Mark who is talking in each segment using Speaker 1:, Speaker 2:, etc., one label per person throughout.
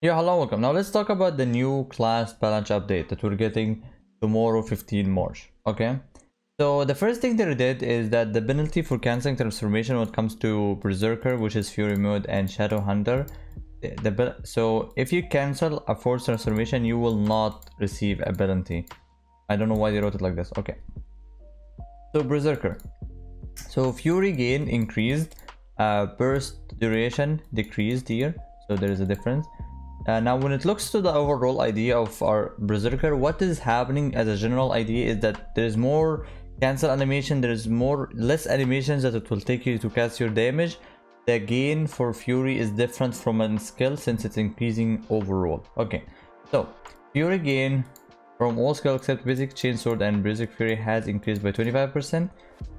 Speaker 1: Yeah, hello, welcome. Now let's talk about the new class balance update that we're getting tomorrow, 15 March. Okay, so the first thing they did is that the penalty for canceling transformation when it comes to Berserker, which is Fury mode, and Shadowhunter, so if you cancel a forced transformation, you will not receive a penalty. I don't know why they wrote it like this. Okay, so Berserker. So Fury gain increased, burst duration decreased here, so there is a difference. Now when it looks to the overall idea of our Berserker, what is happening as a general idea is that there is more cancel animation, there is less animations that it will take you to cast your damage. The gain for Fury is different from a skill since it's increasing overall. Okay, so Fury gain from all skill except Basic Chainsword and Basic Fury has increased by 25%.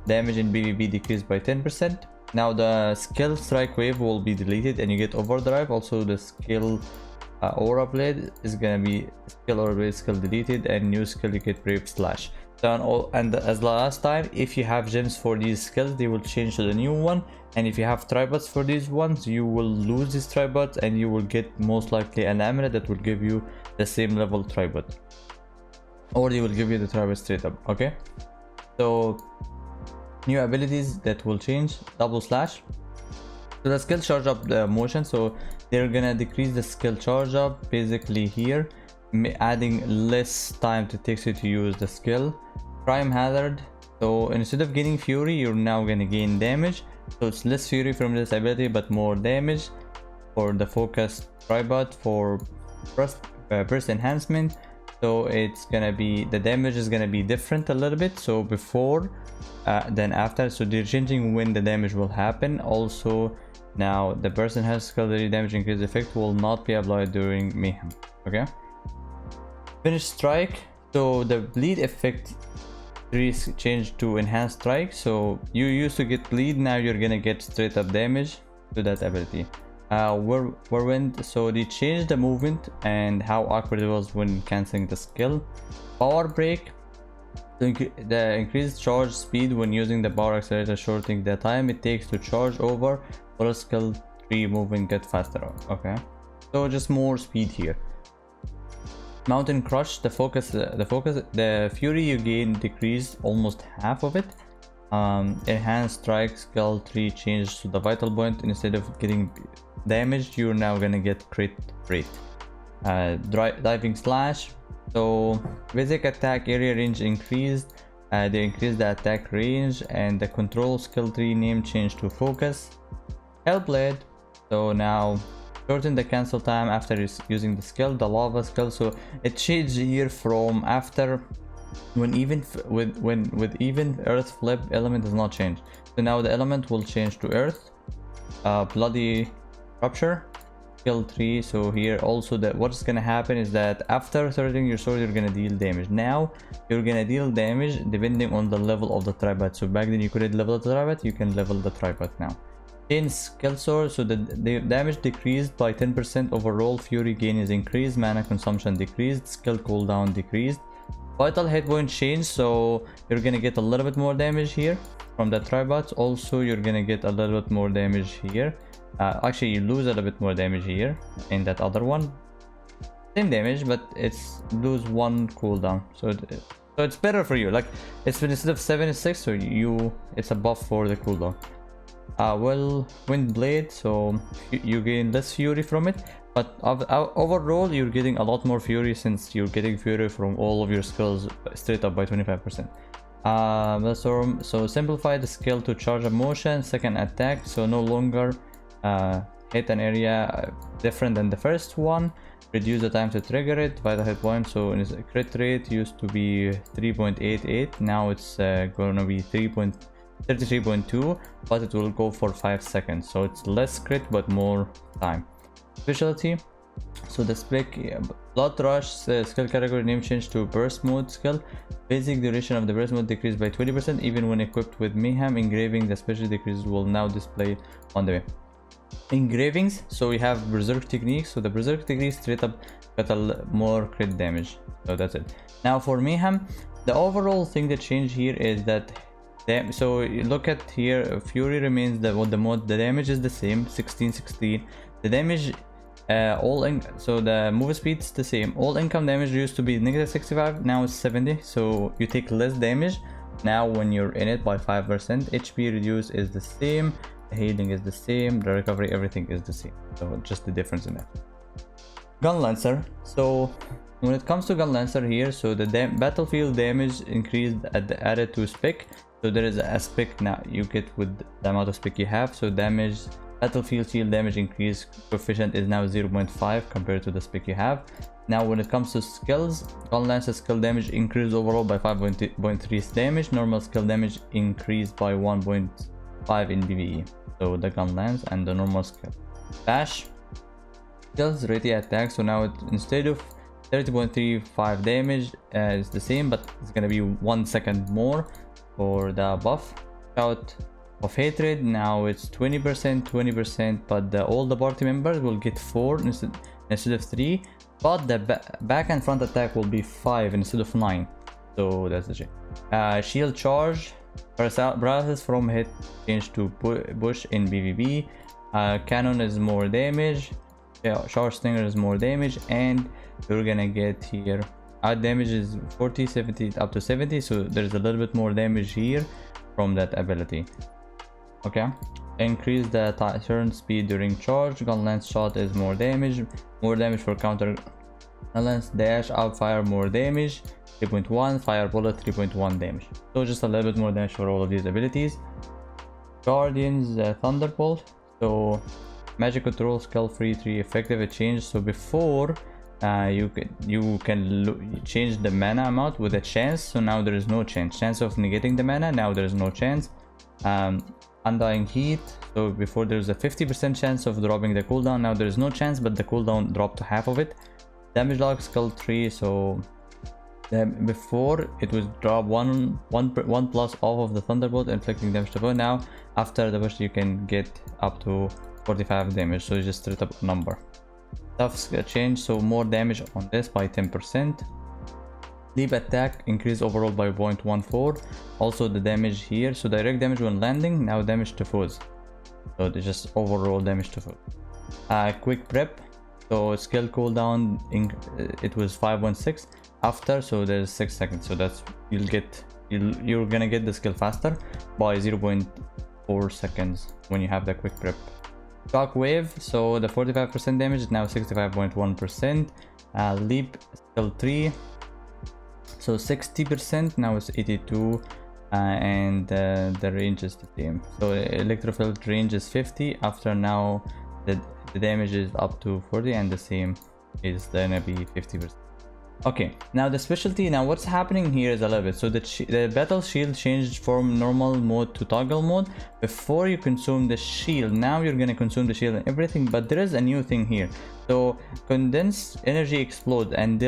Speaker 1: Damage in PvP decreased by 10%. Now the skill Strike Wave will be deleted and you get Overdrive. Also the skill Aura Blade is gonna be skill Aura Blade skill deleted, and new skill you get Brave Slash. So as last time, if you have gems for these skills, they will change to the new one, and if you have tributs for these ones, you will lose these tributs and you will get most likely an amulet that will give you the same level tribut, or they will give you the tribut straight up. Okay, so new abilities that will change: Double Slash. So the skill charge up the motion, so they're gonna decrease the skill charge up basically here, adding less time to takes you to use the skill. Prime Hazard, so instead of getting Fury, you're now gonna gain damage, so it's less Fury from this ability but more damage. For the focus tribut, for burst enhancement, so it's gonna be, the damage is gonna be different a little bit, so before then after, so they're changing when the damage will happen. Also now the person has skill damage increase effect will not be applied during mayhem. Okay, finish strike, so the bleed effect changed to enhanced strike, so you used to get bleed, now you're gonna get straight up damage to that ability. Whirlwind, so they changed the movement and how awkward it was when canceling the skill. Power Break, the increased charge speed when using the power accelerator, shortening the time it takes to charge over, or skill 3 movement get faster. Okay, so just more speed here. Mountain Crush, the Fury you gain decreased almost half of it. Enhanced strike, skill 3 changed to the vital point. Instead of getting damaged, you're now gonna get crit rate. Diving Slash, so basic attack area range increased, they increased the attack range, and the control skill 3 name changed to focus. Hellblade, so now shorten the cancel time after using the skill. The lava skill, so it changed here from after when even with even earth flip element does not change, so now the element will change to earth. Bloody Rupture, skill 3, so here also that what's gonna happen is that after throwing your sword you're gonna deal damage. Now you're gonna deal damage depending on the level of the tribut, so back then you couldn't level the tribut, you can level the tribut now. Chain skill sword, so the damage decreased by 10% overall, Fury gain is increased, mana consumption decreased, skill cooldown decreased. Vital hit point change, so you're gonna get a little bit more damage here from the tribut. Also you're gonna get a little bit more damage here. Actually you lose a little bit more damage here in that other one, same damage but it's lose one cooldown, so it's better for you, like it's instead of 76, so it's a buff for the cooldown. Wind Blade, so you gain less Fury from it, but overall you're getting a lot more Fury since you're getting Fury from all of your skills straight up by 25%. So simplify the skill to charge a motion, second attack, so no longer hit an area different than the first one. Reduce the time to trigger it. Vital hit point, so in crit rate used to be 3.88, now it's gonna be 33.2, but it will go for 5 seconds, so it's less crit but more time. Specialty, so the spec Blood Rush skill category name changed to burst mode skill. Basic duration of the burst mode decreased by 20% even when equipped with mayhem. Engraving, the special decreases will now display on the way. Engravings, so we have Berserk technique, so the Berserk technique straight up got a more crit damage, so that's it. Now for mayhem, the overall thing that changed here is that so you look at here, Fury remains the damage is the same, 16. The damage So the move speed is the same. All income damage used to be -65, now it's 70, so you take less damage now when you're in it by 5%. HP reduce is the same, the healing is the same, the recovery, everything is the same, so just the difference in it. Gunlancer. So when it comes to Gunlancer here, so the battlefield damage increased added to spec. So there is a spec now you get with the amount of spec you have. So damage, battlefield shield damage increase coefficient is now 0.5 compared to the spec you have. Now when it comes to skills, Gunlancer skill damage increased overall by 5.3 damage. Normal skill damage increased by 1.5 in PvE. So the Gunlance and the normal skill. Bash skills ready attack. So now instead of 30.35 damage is the same, but it's gonna be 1 second more for the buff. Shout of hatred, now it's 20%, but all the party members will get 4 instead of 3, but the back and front attack will be 5 instead of 9. So that's the change. Shield charge, paralysis from hit change to push in PvP. Cannon is more damage. Sharpshooter is more damage, and you're gonna get here damage is 40, 70 up to 70, so there's a little bit more damage here from that ability. Okay, increase the turn speed during charge. Gunlance shot is more damage for counter. Gunlance dash outfire more damage 3.1, fire bullet 3.1 damage, so just a little bit more damage for all of these abilities. Guardians Thunderbolt. So magic control skill free 3 effective. It changed. So before you can change the mana amount with a chance, so now there is no chance of negating the mana. Now there is no chance. Undying heat. So before there was a 50% chance of dropping the cooldown, now there is no chance, but the cooldown dropped to half of it. Damage log skill 3. So before it was drop 1 plus off of the thunderbolt, inflicting damage to bow. Now after the push you can get up to 45 damage, so it's just straight up number. Stuff change, so more damage on this by 10%. Leap attack increase overall by 0.14. Also the damage here, so direct damage when landing, now damage to foes, so it's just overall damage to foes. Quick prep, so skill cooldown it was 5.6 after, so there's 6 seconds, so that's you're gonna get the skill faster by 0.4 seconds when you have the quick prep. Shockwave, so the 45% damage is now 65.1%. Leap skill 3, so 60%, now it's 82, and the range is the same. So electrofield range is 50. After now the damage is up to 40, and the same is gonna be 50%. Okay, now the specialty. Now what's happening here is a little bit, so the battle shield changed from normal mode to toggle mode. Before you consume the shield, now you're gonna consume the shield and everything, but there is a new thing here. So condensed energy explodes and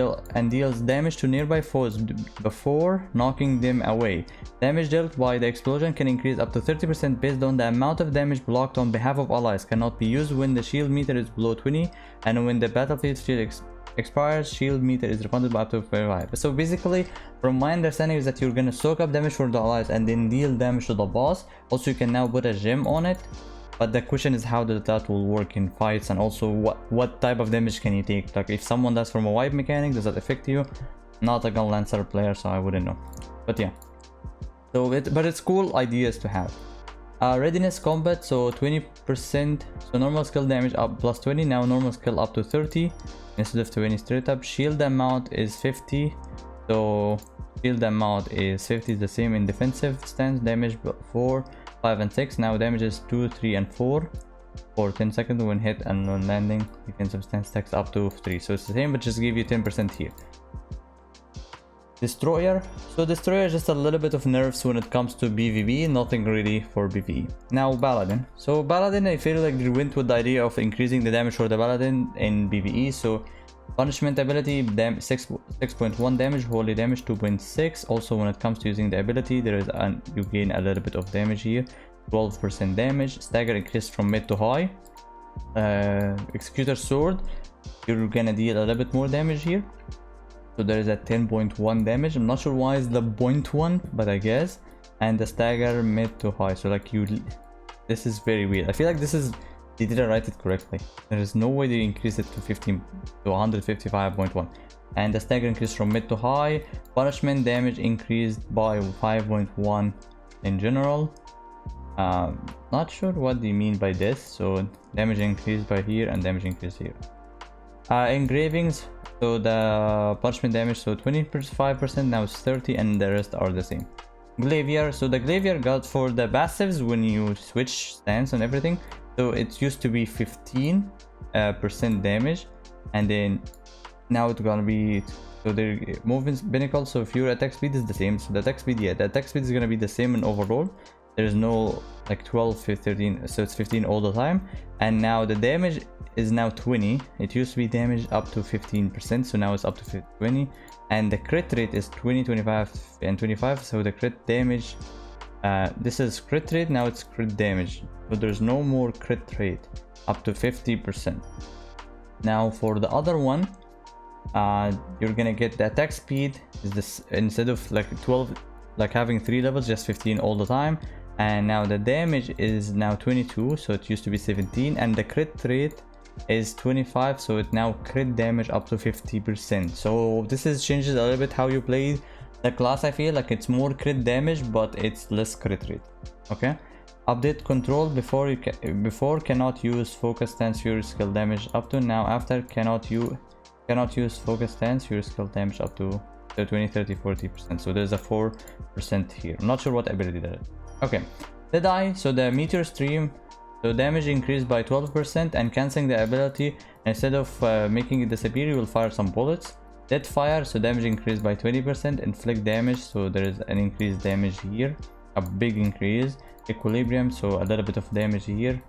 Speaker 1: deals damage to nearby foes before knocking them away. Damage dealt by the explosion can increase up to 30% based on the amount of damage blocked on behalf of allies. Cannot be used when the shield meter is below 20, and when the battlefield shield expires, shield meter is refunded by up to 5. So basically, from my understanding, is that you're gonna soak up damage for the allies and then deal damage to the boss. Also, you can now put a gem on it, but the question is how that will work in fights, and also what type of damage can you take. Like if someone does from a wipe mechanic, does that affect you? Not a Gunlancer player, so I wouldn't know. But yeah, so but it's cool ideas to have. Readiness combat, so 20%, so normal skill damage up plus 20, now normal skill up to 30 instead of 20 straight up. Shield amount is 50, so shield amount is 50 is the same in defensive stance. Damage 4, 5 and 6, now damage is 2, 3 and 4 for 10 seconds when hit, and when landing defensive stance stacks up to 3, so it's the same but just give you 10% here. Destroyer, so Destroyer is just a little bit of nerfs when it comes to PvP, nothing really for PvE. Now Paladin, so Paladin, I feel like they went with the idea of increasing the damage for the Paladin in PvE. So punishment ability 6.1 damage, holy damage 2.6. Also when it comes to using the ability, there is you gain a little bit of damage here, 12% damage. Stagger increased from mid to high. Executor sword, you're gonna deal a little bit more damage here, so there is a 10.1 damage. I'm not sure why is the 0.1, but I guess. And the stagger mid to high, so like this is very weird. I feel like this is they didn't write it correctly. There is no way they increased it to 155.1. And the stagger increased from mid to high. Punishment damage increased by 5.1 in general. Not sure what they mean by this. So damage increased by here and damage increased here. Engravings, so the punishment damage, so 25%, now it's 30, and the rest are the same. Glaivier, so the Glaivier got for the passives when you switch stance and everything. So it used to be 15% damage, and then now it's gonna be, so the movement pinnacle, so if your attack speed is the same, so the attack speed, yeah, the attack speed is gonna be the same in overall. There's no like 12, 13, so it's 15 all the time. And now the damage is now 20. It used to be damage up to 15%, so now it's up to 20. And the crit rate is 20, 25, and 25. So the crit damage, this is crit rate, now it's crit damage. So there's no more crit rate, up to 50%. Now for the other one, you're gonna get the attack speed is this, instead of like 12, like having 3 levels, just 15 all the time. And now the damage is now 22, so it used to be 17, and the crit rate is 25, so it now crit damage up to 50%. So this is changes a little bit how you play the class. I feel like it's more crit damage, but it's less crit rate. Okay. Update control, before cannot use focus stance, your skill damage up to, now after cannot use focus stance, your skill damage up to 20, 30, 40%. So there's a 4% here. I'm not sure what ability that is. Okay, Deadeye, so the meteor stream, so damage increased by 12%, and cancelling the ability, instead of making it disappear, you will fire some bullets. Deadfire, so damage increased by 20%, inflict damage, so there is an increased damage here, a big increase. Equilibrium, so a little bit of damage here.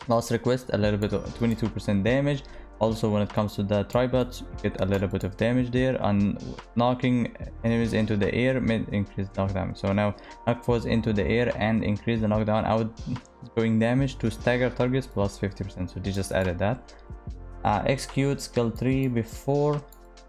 Speaker 1: Last request, a little bit of 22% damage. Also, when it comes to the tribots, you get a little bit of damage there. And knocking enemies into the air may increase knockdown. So now knock foes into the air and increase the knockdown outgoing damage to stagger targets plus 50%. So they just added that. Execute skill 3 before,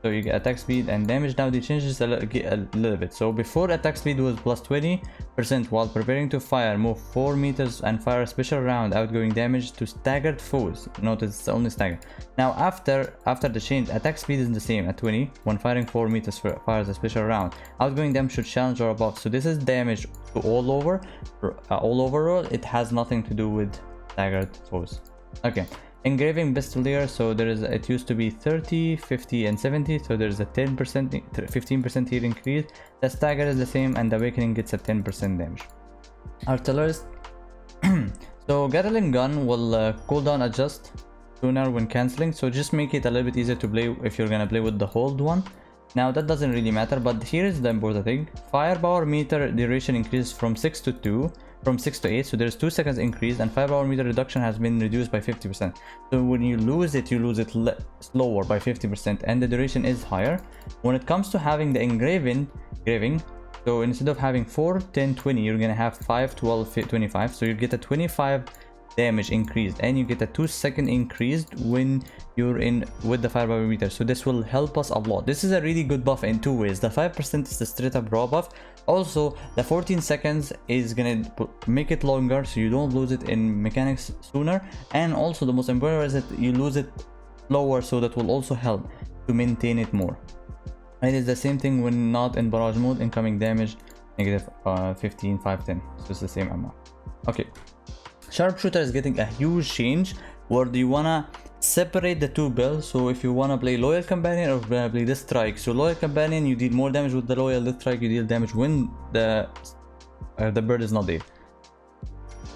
Speaker 1: so you get attack speed and damage. Now they changed this a little bit. So before, attack speed was plus 20%. While preparing to fire, move 4 meters and fire a special round, outgoing damage to staggered foes. Notice it's only staggered. Now after the change, attack speed is the same at 20. When firing 4 meters, fires a special round, outgoing damage should challenge or above. So this is damage to all overall. It has nothing to do with staggered foes. Okay. Engraving Pistolier, so it used to be 30, 50, and 70, so there's a 10%, 15% here increase. The stagger is the same, and the awakening gets a 10% damage. Artillerist, so Gatling gun will cooldown adjust sooner when cancelling, so just make it a little bit easier to play if you're gonna play with the hold one. Now that doesn't really matter, but here is the important thing. Firepower meter duration increases from 6 to 8, so there's 2 seconds increase, and firepower meter reduction has been reduced by 50%. So when you lose it slower by 50%, and the duration is higher. When it comes to having the engraving, so instead of having 4, 10, 20, you're gonna have 5, 12, 25. So you get a 25 damage increased, and you get a 2-second increased when you're in with the firepower meter. So this will help us a lot. This is a really good buff in 2 ways. The 5% is the straight up raw buff. Also, the 14 seconds is gonna make it longer, so you don't lose it in mechanics sooner. And also the most important is that you lose it slower, so that will also help to maintain it more. It is the same thing when not in barrage mode. Incoming damage negative 15, 5, 10. So it's the same amount. Okay. Sharpshooter is getting a huge change where you wanna separate the 2 builds. So if you wanna play Loyal Companion or play this strike, so Loyal Companion, you deal more damage with the Loyal. This strike, you deal damage when the bird is not there.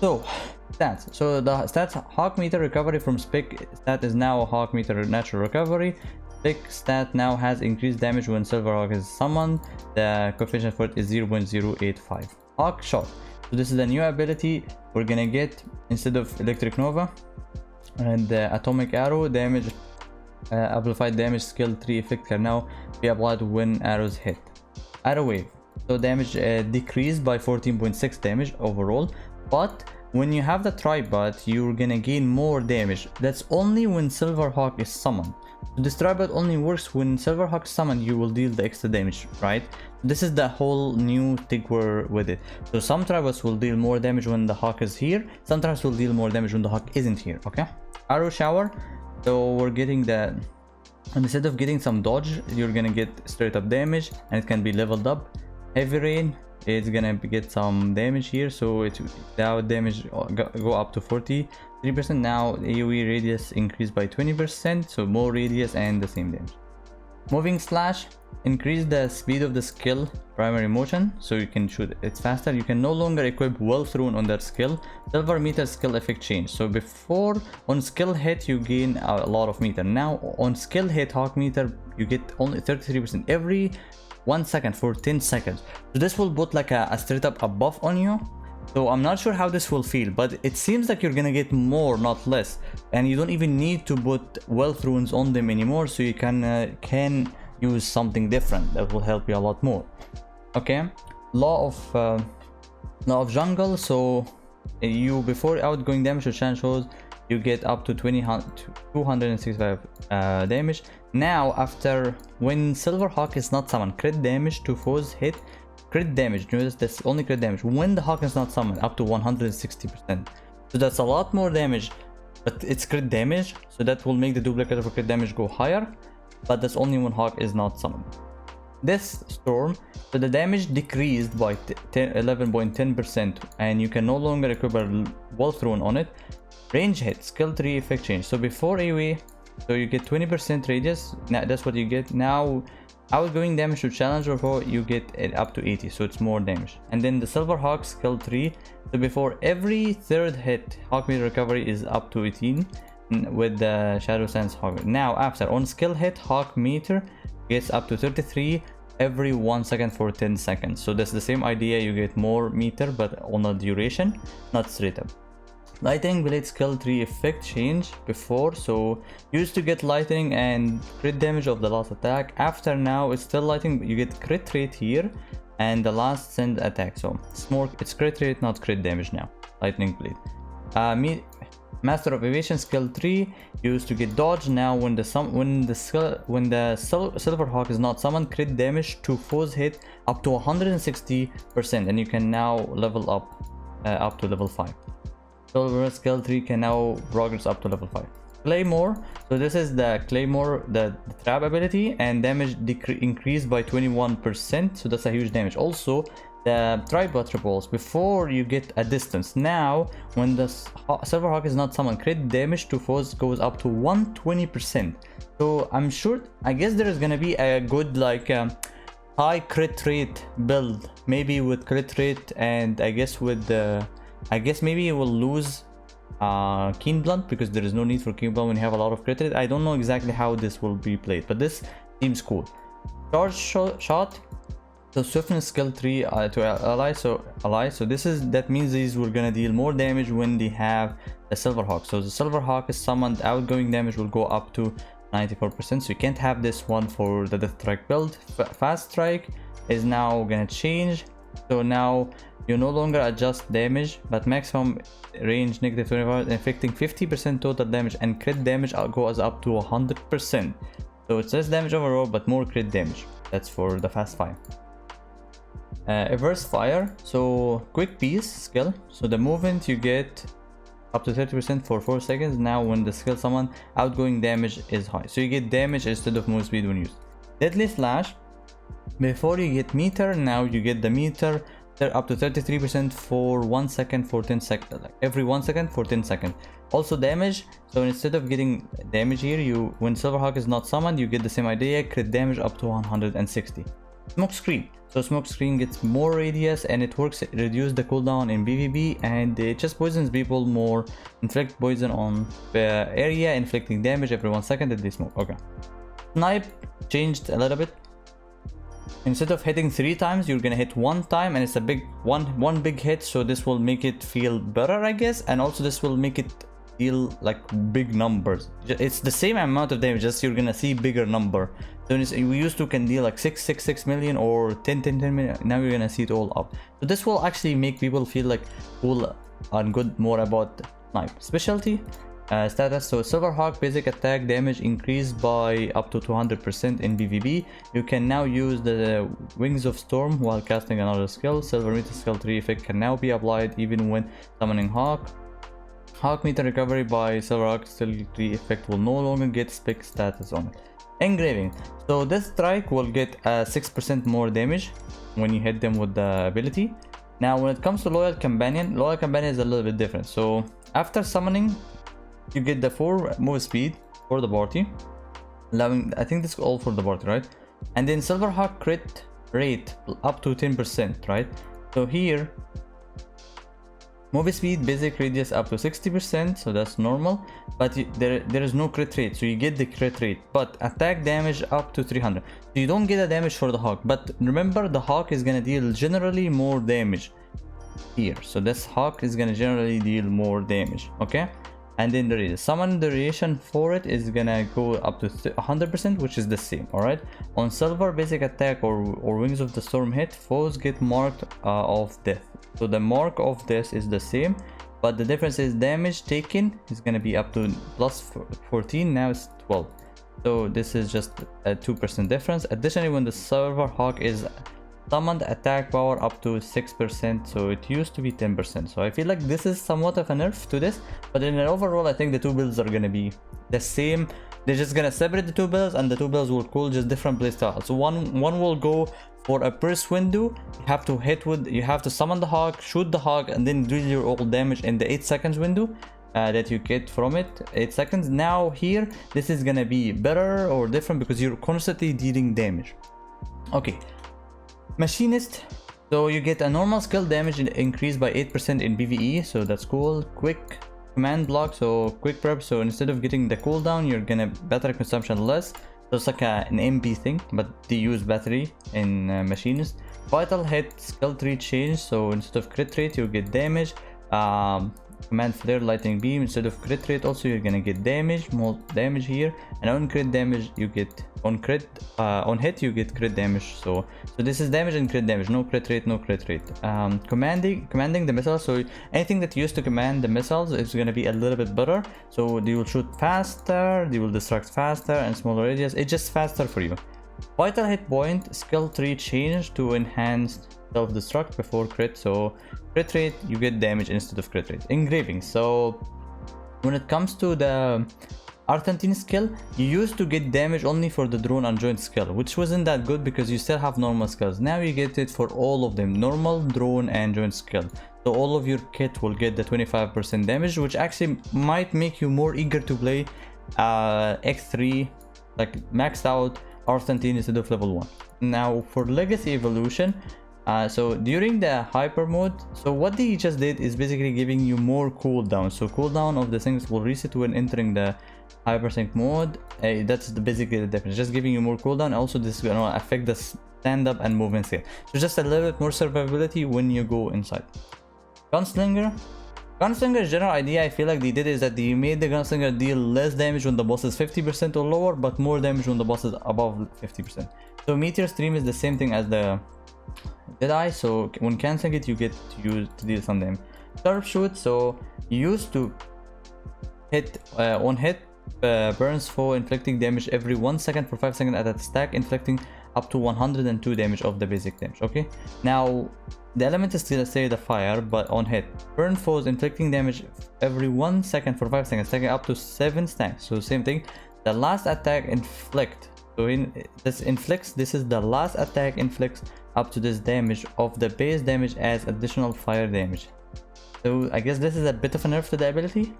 Speaker 1: So stats. So the stats: Hawk meter recovery from Spic stat is now a Hawk meter natural recovery. Spic stat now has increased damage when Silver Hawk is summoned. The coefficient for it is 0.085. Hawk shot. So this is a new ability we're gonna get instead of Electric Nova. And the Atomic Arrow damage, amplified damage skill 3 effect can now be applied when arrows hit. Arrow Wave. So damage decreased by 14.6 damage overall, but when you have the tripod, you're gonna gain more damage. That's only when Silverhawk is summoned. So this tripod only works when Silverhawk is summoned, you will deal the extra damage, right? This is the whole new thing with it. So some tripods will deal more damage when the hawk is here, some tripods will deal more damage when the hawk isn't here, okay? Arrow shower, so we're getting the, instead of getting some dodge, you're gonna get straight up damage, and it can be leveled up. Heavy rain, it's gonna get some damage here, so it now damage go up to 43%. Now AoE radius increased by 20%, so more radius and the same damage. Moving slash, increase the speed of the skill primary motion, so you can shoot it faster. You can no longer equip well thrown on that skill. Silver meter skill effect change. So before on skill hit you gain a lot of meter. Now on skill hit hawk meter you get only 33% every 1 second for 10 seconds. So this will put like a straight up a buff on you. So I'm not sure how this will feel, but it seems like you're gonna get more, not less. And you don't even need to put wealth runes on them anymore, so you can use something different that will help you a lot more. Okay, law of jungle. So you, before outgoing damage or chance shows, you get up to 265 damage. Now after, when Silverhawk is not summoned, crit damage to foes hit, crit damage, notice that's only crit damage when the hawk is not summoned, up to 160%. So that's a lot more damage, but it's crit damage, so that will make the duplicator for crit damage go higher, but that's only when hawk is not summoned. This storm, so the damage decreased by 11.10%, and you can no longer equip a wall thrown on it. Range hit, skill 3 effect change. So before AoE, so you get 20% radius. Now that's what you get. Now outgoing damage to challenge or foe, you get it up to 80, so it's more damage. And then the Silverhawk skill 3, so before every third hit, hawk meter recovery is up to 18 with the Shadow Sense hawk. Now after, on skill hit, hawk meter gets up to 33 every 1 second for 10 seconds. So that's the same idea, you get more meter but on a duration, not straight up. Lightning blade skill 3 effect change. Before, so used to get lightning and crit damage of the last attack. After, now it's still lightning, but you get crit rate here and the last send attack. So it's more, it's crit rate, not crit damage now. Lightning blade. Master of evasion skill 3 used to get dodge. Now when the Silverhawk is not summoned, crit damage to foes hit up to 160%, and you can now level up to level 5. Silver skill 3 can now progress up to level 5. Claymore, so this is the Claymore, the trap ability, and damage increased by 21%, so that's a huge damage. Also the tripod triples, before you get a distance. Now when the Silverhawk is not summoned, crit damage to foes goes up to 120%. So I'm sure, I guess there is gonna be a good like high crit rate build, maybe with crit rate, and I guess with the maybe you will lose Keen Blunt, because there is no need for Keen Blunt when you have a lot of crit rate. I don't know exactly how this will be played, but this seems cool. Charge shot, so swiftness skill 3 to allies. So this is, that means these were gonna deal more damage when they have the Silverhawk. So the Silverhawk is summoned, outgoing damage will go up to 94%, so you can't have this one for the Death Strike build. Fast Strike is now gonna change, so now you no longer adjust damage, but maximum range -25, inflicting 50% total damage, and crit damage goes up to 100%. So it's less damage overall, but more crit damage. That's for the fast fire. Reverse fire, so quick piece skill. So the movement you get up to 30% for 4 seconds. Now when the skill summon, outgoing damage is high, so you get damage instead of move speed when used. Deadly slash, before you get meter, now you get the meter up to 33% for 1 second for 10 seconds, like every 1 second for 10 seconds. Also damage, so instead of getting damage here, you, when Silverhawk is not summoned, you get the same idea, crit damage up to 160. Smoke screen, so smoke screen gets more radius, and it works, it reduces the cooldown in PvP, and it just poisons people more, inflict poison on the area, inflicting damage every 1 second that they smoke. Okay, snipe changed a little bit. Instead of hitting 3 times, you're gonna hit 1 time, and it's a big one big hit, so this will make it feel better, I guess. And also this will make it feel like big numbers. It's the same amount of damage, just you're gonna see bigger number. So we used to can deal like 6 million or 10 million. Now you're gonna see it all up. So this will actually make people feel like, cool, and good more about snipe. Specialty status, so Silverhawk basic attack damage increased by up to 200% in PvP. You can now use the Wings of Storm while casting another skill. Silver meter skill 3 effect can now be applied even when summoning Hawk. Hawk meter recovery by Silverhawk skill 3 effect will no longer get spec status on it. Engraving, so this strike will get 6% more damage when you hit them with the ability. Now when it comes to Loyal Companion is a little bit different. So after summoning, you get the 4 move speed for the party, allowing, I think this is all for the party, right? And then Silverhawk crit rate up to 10%, right? So here, move speed basic radius up to 60%, so that's normal, but there is no crit rate, so you get the crit rate, but attack damage up to 300, so you don't get a damage for the Hawk. But remember, the Hawk is gonna deal generally more damage here, so this Hawk is gonna generally deal more damage, okay? And then the summon duration for it is gonna go up to 100%, which is the same. All right, on Silver basic attack or Wings of the Storm hit, foes get marked of death. So the mark of this is the same, but the difference is damage taken is gonna be up to plus 14, now it's 12. So this is just a 2% difference. Additionally, when the Silverhawk is summoned, attack power up to 6%, so it used to be 10%. So I feel like this is somewhat of a nerf to this, but in an overall, I think the two builds are gonna be the same. They're just gonna separate the two builds, and the two builds will cool just different playstyles. So one will go for a burst window. You have to summon the Hawk, shoot the Hawk, and then deal your all damage in the 8 seconds window that you get from it. 8 seconds. Now here, this is gonna be better or different because you're constantly dealing damage. Okay. Machinist, so you get a normal skill damage increased by 8% in PvE, so that's cool. Quick command block, so quick prep, so instead of getting the cooldown, you're gonna battery consumption less, so it's like an MP thing, but they use battery in Machinist. Vital hit skill 3 change, so instead of crit rate, you get damage. Command flare lightning beam, instead of crit rate also you're gonna get damage, more damage here, and on crit damage you get on hit you get crit damage. So this is damage and crit damage, no crit rate, no crit rate. Commanding the missiles, so anything that you use to command the missiles is gonna be a little bit better, so they will shoot faster, they will distract faster, and smaller radius, it's just faster for you. Vital hit point skill 3 change to enhanced self-destruct before crit, so crit rate you get damage instead of crit rate. Engraving, so when it comes to the Arcanist skill, you used to get damage only for the drone and joint skill, which wasn't that good because you still have normal skills. Now you get it for all of them, normal, drone, and joint skill. So all of your kit will get the 25% damage, which actually might make you more eager to play X3, like maxed out Arcanist instead of level 1. Now for Legacy Evolution, so during the hyper mode, so what they just did is basically giving you more cooldown. So cooldown of the things will reset when entering the hypersync mode. That's basically the difference, just giving you more cooldown. Also this is going to affect the stand up and movement scale, so just a little bit more survivability when you go inside. Gunslinger's general idea, I feel like they did is that they made the Gunslinger deal less damage when the boss is 50% or lower, but more damage when the boss is above 50%. So Meteor Stream is the same thing as the Deadeye, so when canceling it you get to use to deal some damage. Sharpshooter, so you used to hit on hit burns foe, inflicting damage every 1 second for 5 seconds at a stack, inflicting up to 102 damage of the basic damage. Okay, now the element is still say the fire, but on hit burn foes, inflicting damage every 1 second for 5 seconds, taking up to 7 stacks. So same thing, the last attack inflict, so in this inflicts, this is the last attack inflicts up to this damage of the base damage as additional fire damage. So I guess this is a bit of a nerf to the ability.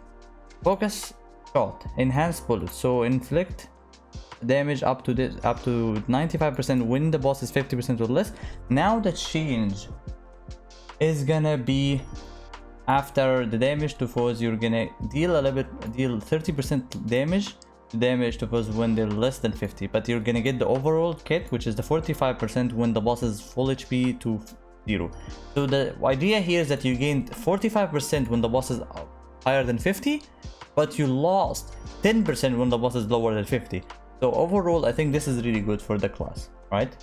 Speaker 1: Focus shot, enhanced bullet, so inflict damage up to 95% when the boss is 50% or less. Now the change is gonna be after the damage to foes, you're gonna deal 30% damage to foes when they're less than 50, but you're gonna get the overall kit, which is the 45% when the boss is full HP to 0. So the idea here is that you gained 45% when the boss is higher than 50, but you lost 10% when the boss is lower than 50. So overall, I think this is really good for the class, right?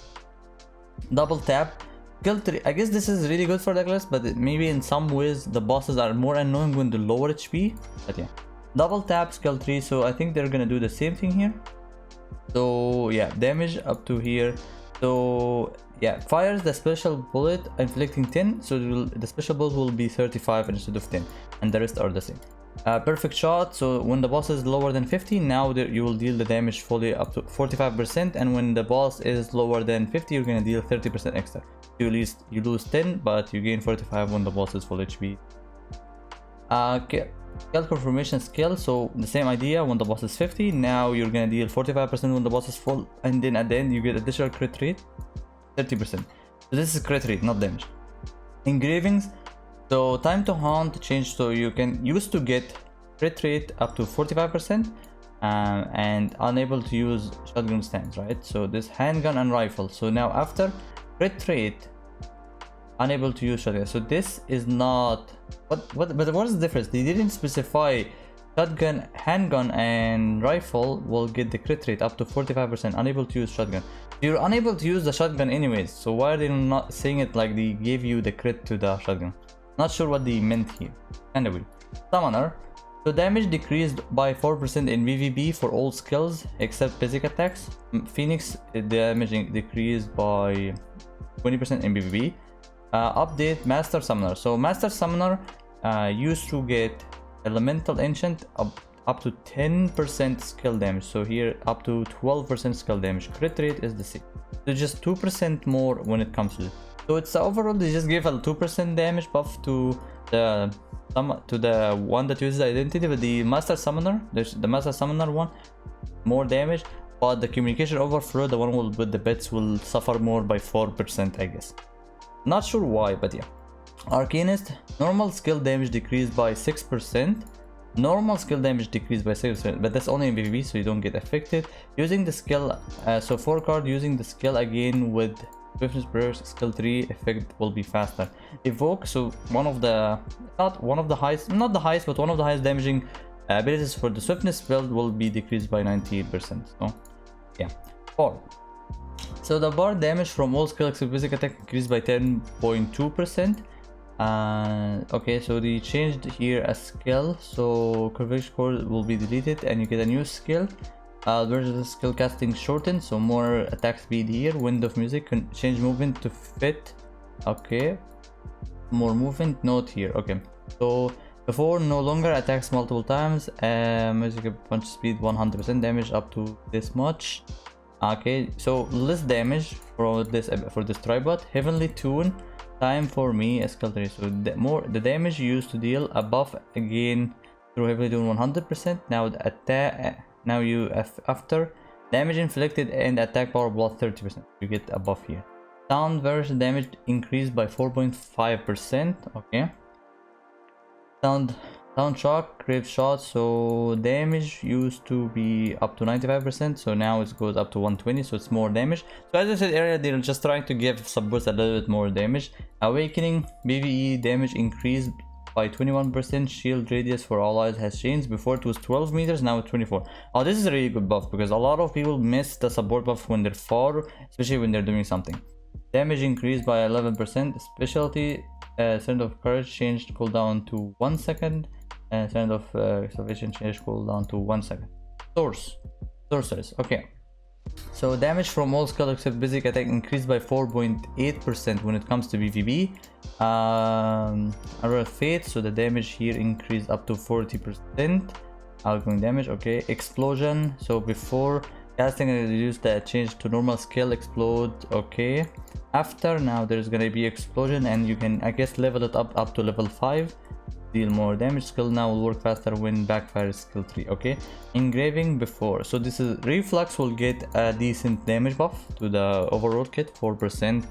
Speaker 1: Double tap, Skill 3, I guess this is really good for the class, but maybe in some ways the bosses are more annoying when the lower HP. But yeah, double tap skill 3, so I think they're gonna do the same thing here. So yeah, damage up to here. So yeah, fires the special bullet inflicting 10, so the special bullet will be 35 instead of 10, and the rest are the same. Perfect shot, so when the boss is lower than 50, now you will deal the damage fully up to 45%, and when the boss is lower than 50, you're gonna deal 30% extra. You lose 10, but you gain 45 when the boss is full HP. Okay. Skill confirmation skill, so the same idea. When the boss is 50, now you're gonna deal 45% when the boss is full, and then at the end you get additional crit rate 30%. So this is crit rate, not damage. Engravings, so time to hunt change, so you can used to get crit rate up to 45%, and unable to use shotgun stands, right? So this handgun and rifle, so now after crit rate unable to use shotgun, so this is not but what is the difference? They didn't specify. Shotgun, handgun and rifle will get the crit rate up to 45%, unable to use shotgun. You're unable to use the shotgun anyways, so why are they not saying it like they gave you the crit to the shotgun? Not sure what they meant here. Anyway, summoner, so damage decreased by 4% in PvP for all skills except basic attacks. Phoenix, damage decreased by 20% in PvP. Update Master Summoner, so Master Summoner used to get Elemental Ancient up to 10% skill damage, so here up to 12% skill damage. Crit rate is the same, so just 2% more when it comes to it. So it's overall they just give a 2% damage buff to the one that uses identity, but the Master Summoner, the Master Summoner one, more damage, but the Communication Overflow, the one with the bits, will suffer more by 4%, I guess. Not sure why, but yeah. Arcanist, normal skill damage decreased by 6%. Normal skill damage decreased by 6%, but that's only in PvP, so you don't get affected. Using the skill, so 4 card using the skill again with Swiftness Burst, skill 3 effect will be faster. Evoke, so one of the highest damaging abilities for the Swiftness build will be decreased by 98%. So yeah. Bard. So the Bard damage from all skill except basic attack increased by 10.2%. Okay, so they changed here a skill, so curvature core will be deleted and you get a new skill. Versus the skill casting shortened, so more attack speed here. Wind of music can change movement to fit. Okay, more movement note here. Okay, so before no longer attacks multiple times. Music punch speed 100%, damage up to this much. Okay, so less damage for this tribot. Heavenly Tune, time for me a skill 3, so the damage used to deal a buff again through Heavenly Tune 100%. Now the attack, now you after damage inflicted and attack power plus 30%, you get a buff here. Sound version damage increased by 4.5%. okay, sound shock, grave shot, so damage used to be up to 95%, so now it goes up to 120, so it's more damage. So as I said earlier, they're just trying to give supports a little bit more damage. Awakening, PvE damage increased by 21%. Shield radius for allies has changed. Before it was 12 meters, now it's 24. Oh, this is a really good buff because a lot of people miss the support buff when they're far, especially when they're doing something. Damage increased by 11%. Specialty, Strength of Courage changed cooldown to 1 second. Strength of Salvation changed cooldown to 1 second. Sorceress, okay. So damage from all skill except basic attack increased by 4.8% when it comes to PvP. Aurora Fate, so the damage here increased up to 40%. Outgoing damage, okay. Explosion, so before casting and reduce the change to normal skill, explode, okay. After, now there's gonna be explosion and you can, I guess, level it up to level 5. Deal more damage. Skill now will work faster when backfires skill 3, okay. Engraving before, so this is reflux will get a decent damage buff to the overall kit, 4%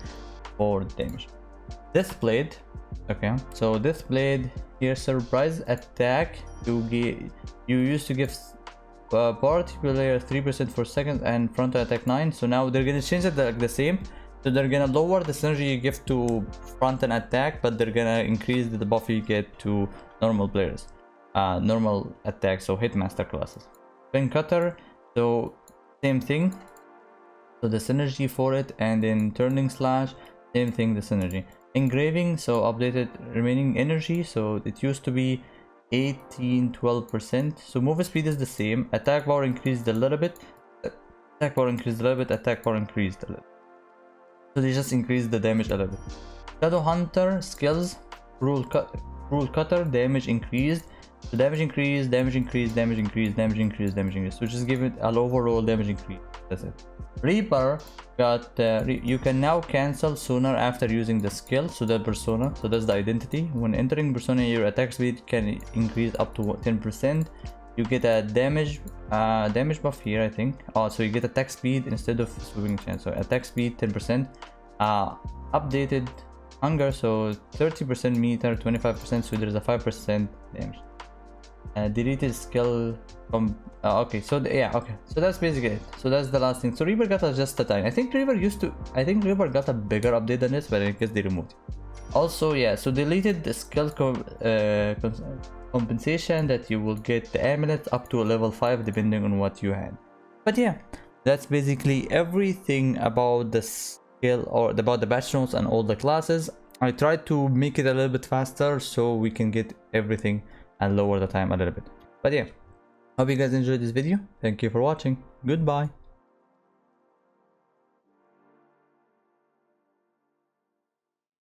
Speaker 1: for damage. Deathblade, okay, so Deathblade here, surprise attack, you used to give particular 3% for seconds and frontal attack 9, so now they're gonna change it the same. So they're gonna lower the synergy you give to front and attack, but they're gonna increase the buff you get to normal players, normal attack, so hitmaster classes. Pin cutter, so same thing, so the synergy for it, and then turning slash, Same thing, the synergy. Engraving, so updated remaining energy, so it used to be 12%. So move speed is the same, attack power increased a little bit, attack power increased a little bit, attack power increased a little. So they just increased the damage a little bit. Shadowhunter skills, rule cutter, damage increased. So damage increase, damage increase, damage increase, damage increase, damage increase. So just give it an overall damage increase. That's it. Reaper got you can now cancel sooner after using the skill. So that persona, so that's the identity. When entering persona, your attack speed can increase up to 10%. You get a damage buff here, I think. Oh, so you get attack speed instead of sweeping chance. So attack speed 10%. Updated hunger, so 30% meter, 25%. So there's a 5% damage. Deleted skill from okay, so yeah, okay, so that's basically it. So that's the last thing. So Reaper got just a tiny, I think Reaper got a bigger update than this, but I guess they removed it. Also, yeah, so deleted the skill compensation that you will get the amulet up to a level 5 depending on what you had. But yeah, that's basically everything about the skill or about the batch notes and all the classes. I tried to make it a little bit faster so we can get everything and lower the time a little bit. But yeah, hope you guys enjoyed this video. Thank you for watching. Goodbye.